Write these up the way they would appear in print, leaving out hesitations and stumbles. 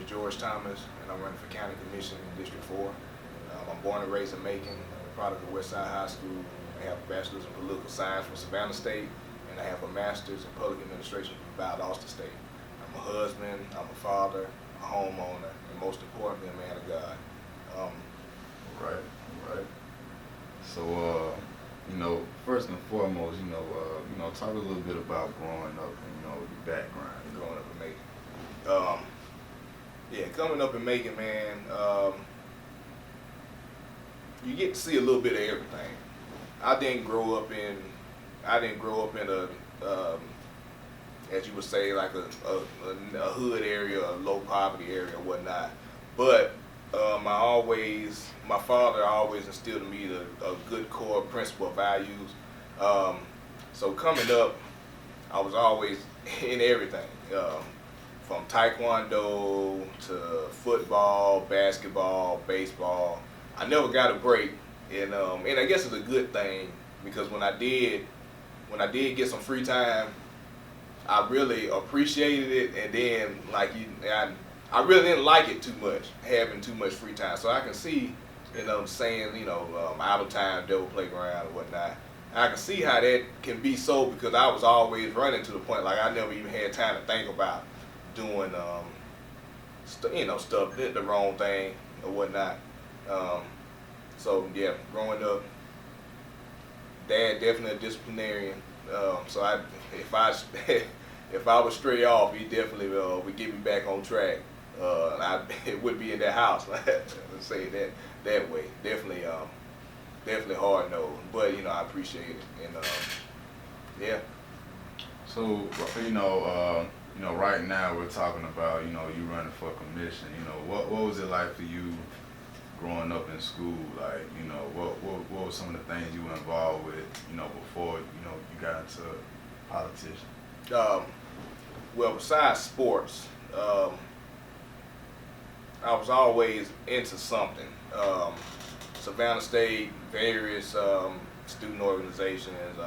George Thomas, and I'm running for County Commission in District 4. I'm born and raised in Macon, I'm a product of Westside High School. I have a bachelor's in political science from Savannah State, and I have a master's in public administration from Valdosta State. I'm a husband, I'm a father, a homeowner, and most importantly, a man of God. Right. So, first and foremost, talk a little bit about growing up and, your background. Growing up in Macon. Coming up in Macon, man, you get to see a little bit of everything. I didn't grow up in a, as you would say, like a hood area, a low poverty area, or whatnot. But my father always instilled in me a good core principle values. So coming up, I was always in everything, from taekwondo to football, basketball, baseball. I never got a break, and I guess it's a good thing, because when I did get some free time, I really appreciated it, and then I really didn't like it too much, having too much free time. So I can see, saying, out of time, devil playground or whatnot. I can see how that can be so, because I was always running to the point, like I never even had time to think about doing, stuff, did the wrong thing or whatnot. Growing up, dad definitely a disciplinarian. So if I was stray off, he definitely would get me back on track. It would be in that house. Let's say it that way. Definitely hard no, but I appreciate it, and yeah. So right now we're talking about you running for commission. What was it like for you growing up in school? Like what were some of the things you were involved with before you got into politician? Well, besides sports, I was always into something. Savannah State, various student organizations.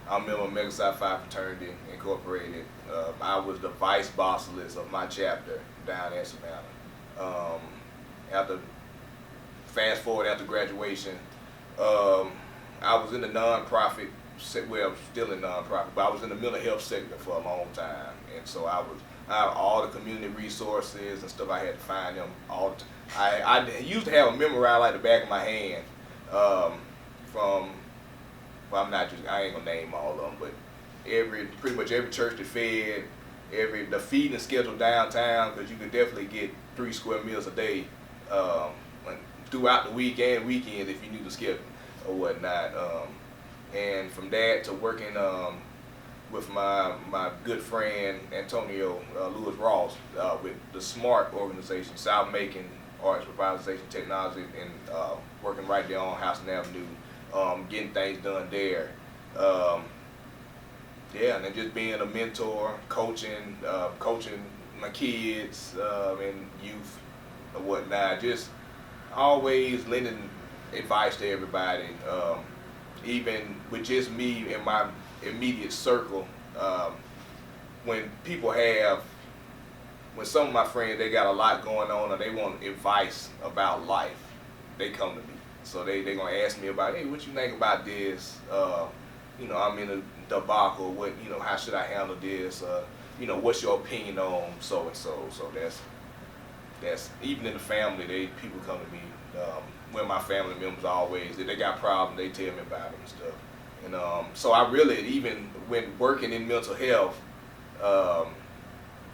I'm a member of Mega Psi Phi Fraternity Incorporated. I was the vice bosselist of my chapter down in Savannah. Fast forward after graduation, I was in the nonprofit. Well, I'm still in nonprofit, but I was in the mental health sector for a long time, and so I had all the community resources and stuff. I had to find them all the time. I used to have them memorized like the back of my hand. I ain't gonna name all of them, but pretty much every church that fed, the feeding schedule downtown, because you could definitely get 3 square meals a day throughout the week and weekends if you knew the schedule or whatnot. And from that to working with my good friend Antonio Lewis Ross with the SMART organization, South Macon Arts Revitalization Technology, and working right there on Houston Avenue, getting things done there. And then just being a mentor, coaching my kids and youth or whatnot. Just always lending advice to everybody. Even with just me and my immediate circle, when some of my friends, they got a lot going on or they want advice about life, they come to me. So they gonna ask me about, hey, what you think about this? I'm in a debacle. What, how should I handle this? What's your opinion on so and so? So that's even in the family, people come to me. When my family members always, if they got problems, they tell me about them and stuff. And so I really, even when working in mental health,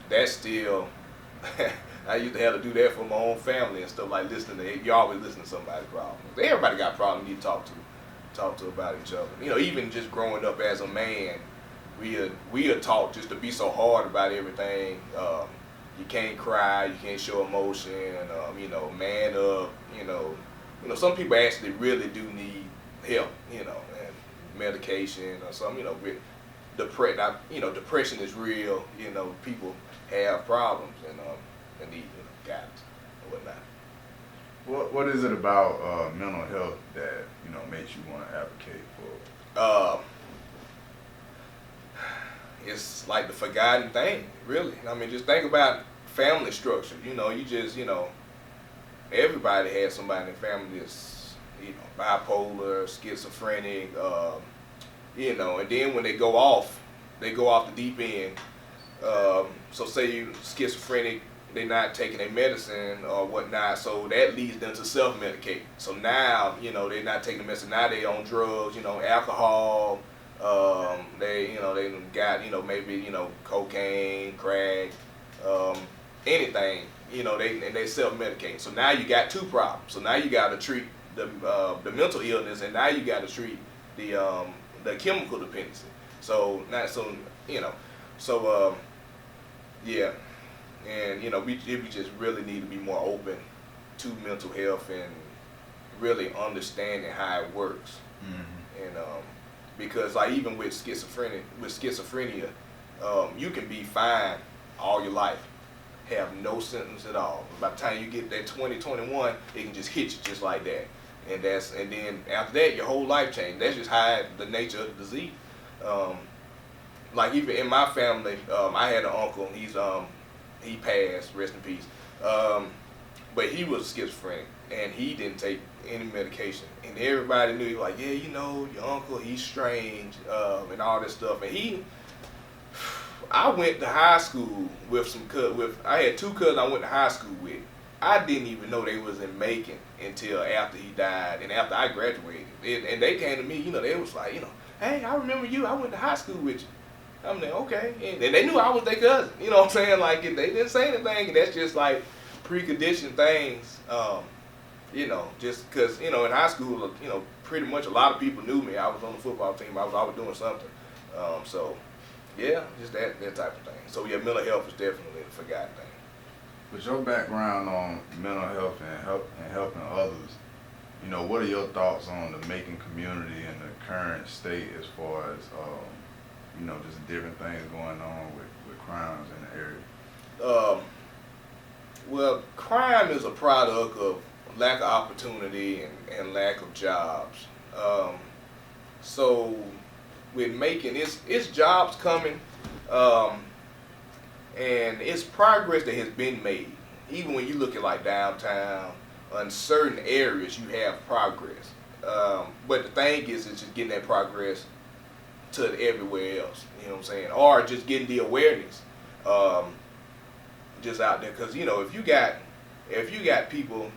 that's still, I used to have to do that for my own family and stuff, like you always listen to somebody's problems. Everybody got problems you talk to about each other. Even just growing up as a man, we are taught just to be so hard about everything. You can't cry, you can't show emotion, man up, some people actually really do need help, and medication or something, with depression is real, people have problems and need guidance or whatnot. What is it about mental health that, makes you want to advocate for? It's like the forgotten thing, really. I mean, just think about family structure. You just, everybody has somebody in their family that's, bipolar, schizophrenic, and then when they go off the deep end. So say you schizophrenic, they're not taking their medicine or whatnot, so that leads them to self-medicate. So now, they're not taking the medicine. Now they on drugs, alcohol. They got, maybe, cocaine, crack, anything. They self-medicate. So now you got two problems. So now you got to treat the mental illness, and now you got to treat the chemical dependency. So now, yeah, and we just really need to be more open to mental health and really understanding how it works. Mm-hmm. And because like even with schizophrenia, you can be fine all your life, have no symptoms at all. By the time you get that 2021, it can just hit you just like that. And then after that, your whole life changed. That's just how the nature of the disease. Like even in my family, I had an uncle. He passed, rest in peace. But he was schizophrenic, and he didn't take any medication. And everybody knew, he was like, yeah, your uncle, he's strange, and all this stuff. And I went to high school with I had two cousins I went to high school with. I didn't even know they was in Macon until after he died and after I graduated. And they came to me, they was like, hey, I remember you. I went to high school with you. I'm like, okay. And they knew I was their cousin. You know what I'm saying? Like, they didn't say anything. And that's just like preconditioned things, just because, in high school, pretty much a lot of people knew me. I was on the football team. I was always doing something. So, yeah, just that type of thing. So, yeah, mental health is definitely a forgotten thing. With your background on mental health and helping others, what are your thoughts on the Macon community and the current state as far as, just different things going on with crimes in the area? Well, crime is a product of lack of opportunity and lack of jobs. So with Macon, it's jobs coming, and it's progress that has been made. Even when you look at like downtown, in certain areas you have progress. But the thing is just getting that progress to everywhere else. You know what I'm saying? Or just getting the awareness just out there. Because if you got people,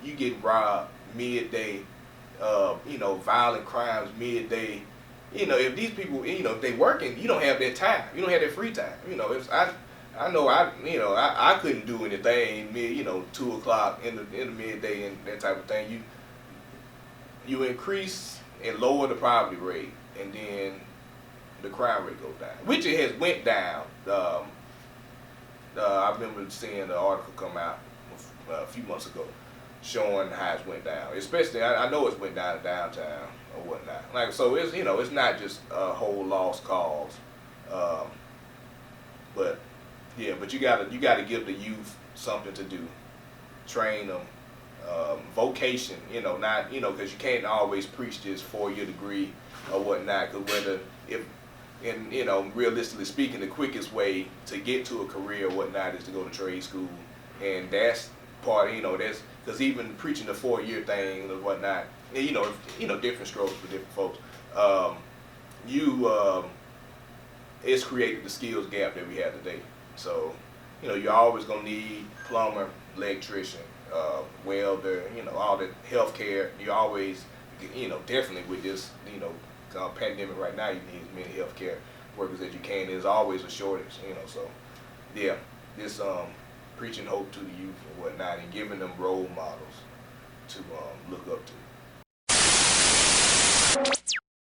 you get robbed midday, violent crimes midday. If these people, if they working, you don't have that time. You don't have that free time. I couldn't do anything 2:00 in the midday and that type of thing. You increase and lower the poverty rate, and then the crime rate goes down, which it has went down. I remember seeing an article come out a few months ago showing how it went down. Especially, I know it's went down downtown or whatnot. Like, so it's it's not just a whole lost cause, but you gotta give the youth something to do, train them, vocation. Not because you can't always preach this 4-year degree or whatnot. Because realistically speaking, the quickest way to get to a career or whatnot is to go to trade school, and that's part. That's because even preaching the 4-year thing or whatnot, different strokes for different folks. It's created the skills gap that we have today. So, you're always gonna need plumber, electrician, welder, all the healthcare. You always, definitely with this, pandemic right now, you need as many healthcare workers as you can. There's always a shortage, So, yeah, this preaching hope to the youth and whatnot, and giving them role models to look up to.